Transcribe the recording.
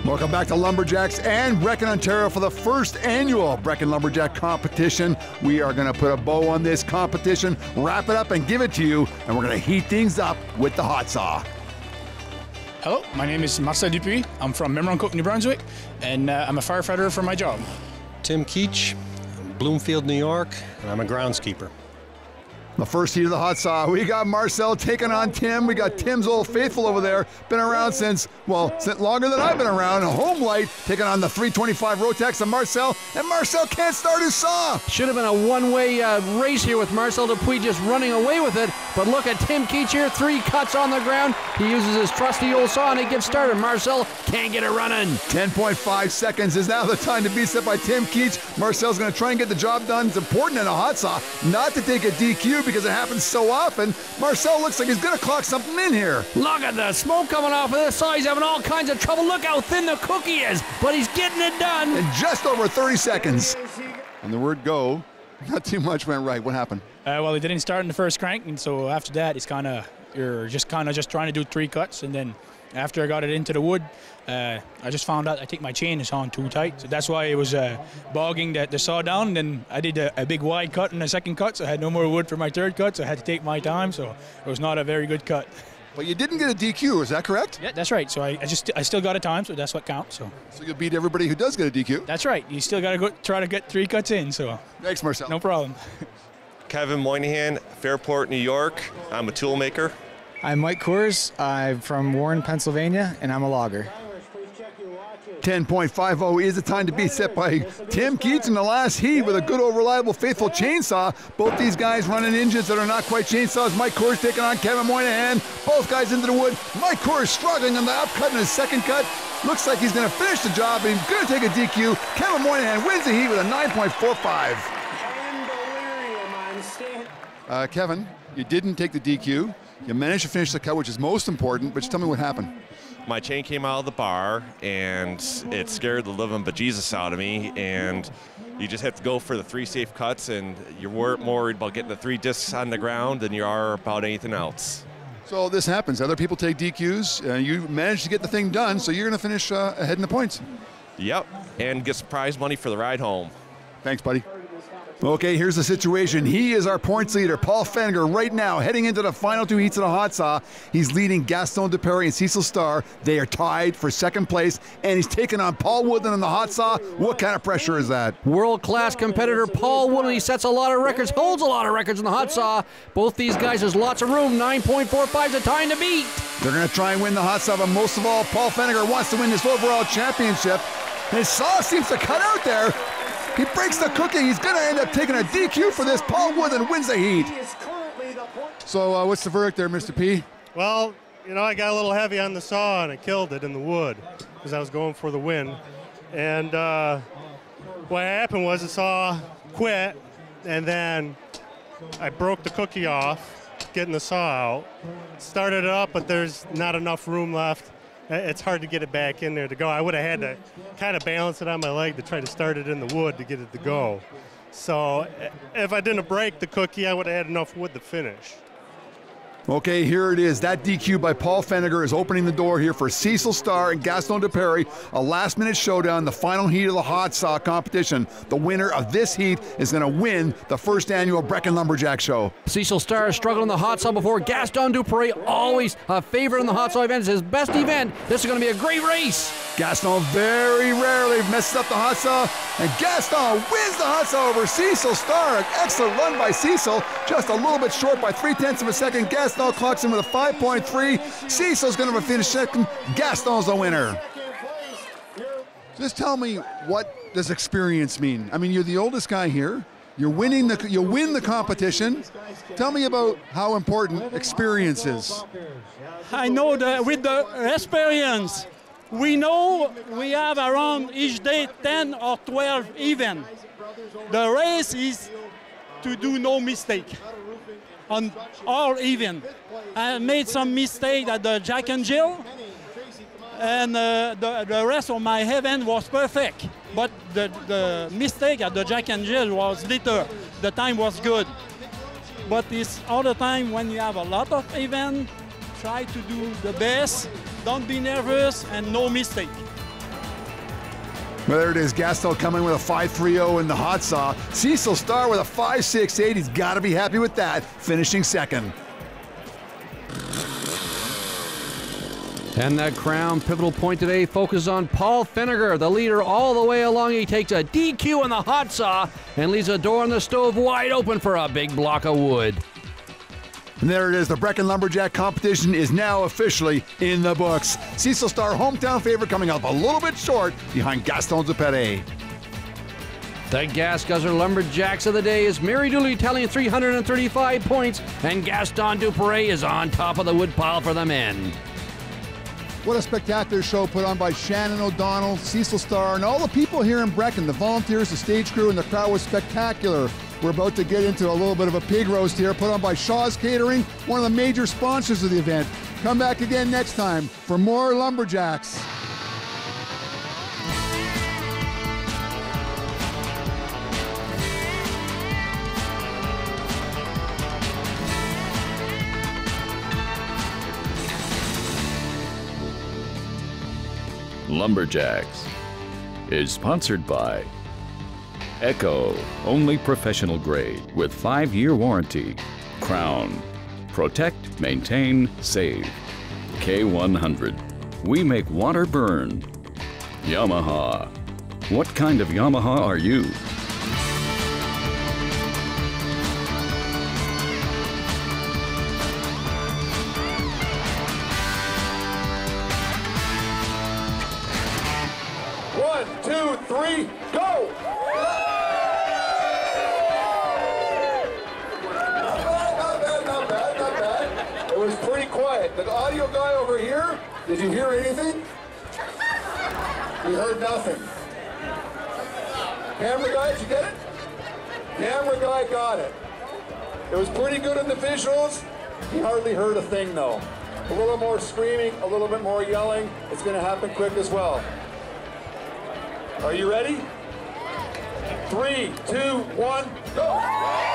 Welcome back to Lumberjacks and Brechin, Ontario for the first annual Brechin Lumberjack competition. We are going to put a bow on this competition, wrap it up and give it to you, and we're going to heat things up with the hot saw. Hello, my name is Marcel Dupuis. I'm from Memramcook, New Brunswick, and I'm a firefighter for my job. Tim Keach, Bloomfield, New York, and I'm a groundskeeper. The first heat of the hot saw, we got Marcel taking on Tim. We got Tim's old faithful over there, been around since longer than I've been around. Home Light taking on the 325 Rotex of Marcel, and Marcel can't start his saw. Should have been a one-way race here with Marcel Dupuis just running away with it, but look at Tim Keach here, 3 cuts on the ground. He uses his trusty old saw and it gets started. Marcel can't get it running. 10.5 seconds is now the time to be set by Tim Keach. Marcel's going to try and get the job done. It's important in a hot saw not to take a DQ because it happens so often. Marcel looks like he's going to clock something in here. Look at the smoke coming off of this saw. He's having all kinds of trouble. Look how thin the cookie is, but he's getting it done. In just over 30 seconds. And the word go, not too much went right. What happened? Well, it didn't start in the first crank, and so after that, it's you're just trying to do 3 cuts, and then after I got it into the wood, I just found out I think my chain is on too tight, so that's why it was bogging the saw down. And then I did a big wide cut in the second cut, so I had no more wood for my third cut, so I had to take my time, so it was not a very good cut. But you didn't get a DQ, is that correct? Yeah, that's right. So I still got a time, so that's what counts. So you'll beat everybody who does get a DQ. That's right. You still got to try to get 3 cuts in. So thanks, Marcel. No problem. Kevin Moynihan, Fairport, New York. I'm a tool maker. I'm Mike Coors. I'm from Warren, Pennsylvania, and I'm a logger. 10.50 is the time to be set by Tim Keach in the last heat with a good old reliable faithful chainsaw. Both these guys running engines that are not quite chainsaws. Mike Coors taking on Kevin Moynihan. Both guys into the wood. Mike Coors struggling on the upcut in his second cut. Looks like he's going to finish the job, but he's going to take a DQ. Kevin Moynihan wins the heat with a 9.45. Kevin, you didn't take the DQ. You managed to finish the cut, which is most important, but just tell me what happened. My chain came out of the bar, and it scared the living bejesus out of me, and you just have to go for the 3 safe cuts, and you're more worried about getting the 3 discs on the ground than you are about anything else. So this happens. Other people take DQs. You managed to get the thing done, so you're going to finish ahead in the points. Yep, and get some prize money for the ride home. Thanks, buddy. Okay, here's the situation. He is our points leader, Paul Feniger, right now, heading into the final 2 heats of the hot saw. He's leading Gaston Duperre and Cecil Starr. They are tied for second place, and he's taking on Paul Woodland in the hot saw. What kind of pressure is that? World-class competitor Paul Woodland. He sets a lot of records, holds a lot of records in the hot saw. Both these guys, there's lots of room. 9.45 is the time to beat. They're going to try and win the hot saw, but most of all, Paul Feniger wants to win this overall championship. His saw seems to cut out there. He breaks the cookie. He's going to end up taking a DQ for this. Paul Woodland wins the heat. So what's the verdict there, Mr. P? Well, you know, I got a little heavy on the saw and I killed it in the wood because I was going for the win. And what happened was the saw quit, and then I broke the cookie off, getting the saw out. Started it up, but there's not enough room left. It's hard to get it back in there to go. I would have had to kind of balance it on my leg to try to start it in the wood to get it to go. So if I didn't break the cookie, I would have had enough wood to finish. Okay, here it is. That DQ by Paul Feniger is opening the door here for Cecil Starr and Gaston Duperre. A last-minute showdown, the final heat of the hot saw competition. The winner of this heat is going to win the first annual Brechin Lumberjack Show. Cecil Starr struggled in the hot saw before. Gaston Duperre, always a favorite in the hot saw event. It's his best event. This is going to be a great race. Gaston very rarely messes up the hot saw, and Gaston wins the hot saw over Cecil Starr. An excellent run by Cecil, just a little bit short by 0.3 of a second. Gaston clocks in with a 5.3. Cecil's going to finish second. Gaston's the winner. Just tell me, what does experience mean? I mean, you're the oldest guy here. You'll win the competition. Tell me about how important experience is. I know that with the experience, we know we have around each day 10 or 12 events. The race is to do no mistake on all events. I made some mistake at the Jack and Jill, and the rest of my event was perfect. But the mistake at the Jack and Jill was little. The time was good. But it's all the time when you have a lot of events, try to do the best, don't be nervous, and no mistake. Well, there it is. Gaston coming with a 5.30 in the hot saw. Cecil Starr with a 5.68. He's got to be happy with that, finishing second. And that crown pivotal point today focuses on Paul Finnegar, the leader all the way along. He takes a DQ in the hot saw and leaves a door on the stove wide open for a big block of wood. And there it is. The Brechin Lumberjack competition is now officially in the books. Cecil Starr, hometown favorite, coming up a little bit short behind Gaston Dupere. The Gas Guzzler Lumberjacks of the day is Mary Dooley tallying 335 points, and Gaston Dupere is on top of the woodpile for the men. What a spectacular show put on by Shannon O'Donnell, Cecil Starr, and all the people here in Brechin. The volunteers, the stage crew, and the crowd was spectacular. We're about to get into a little bit of a pig roast here, put on by Shaw's Catering, one of the major sponsors of the event. Come back again next time for more Lumberjacks. Lumberjacks is sponsored by Echo, only professional grade with 5-year warranty. Crown, protect, maintain, save. K100, we make water burn. Yamaha, what kind of Yamaha are you? One, two, three, go! Not bad. It was pretty quiet. The audio guy over here, did you hear anything? You heard nothing. Camera guy, did you get it? Camera guy got it. It was pretty good in the visuals. He hardly heard a thing though. A little more screaming, a little bit more yelling. It's going to happen quick as well. Are you ready? 3, 2, 1, go!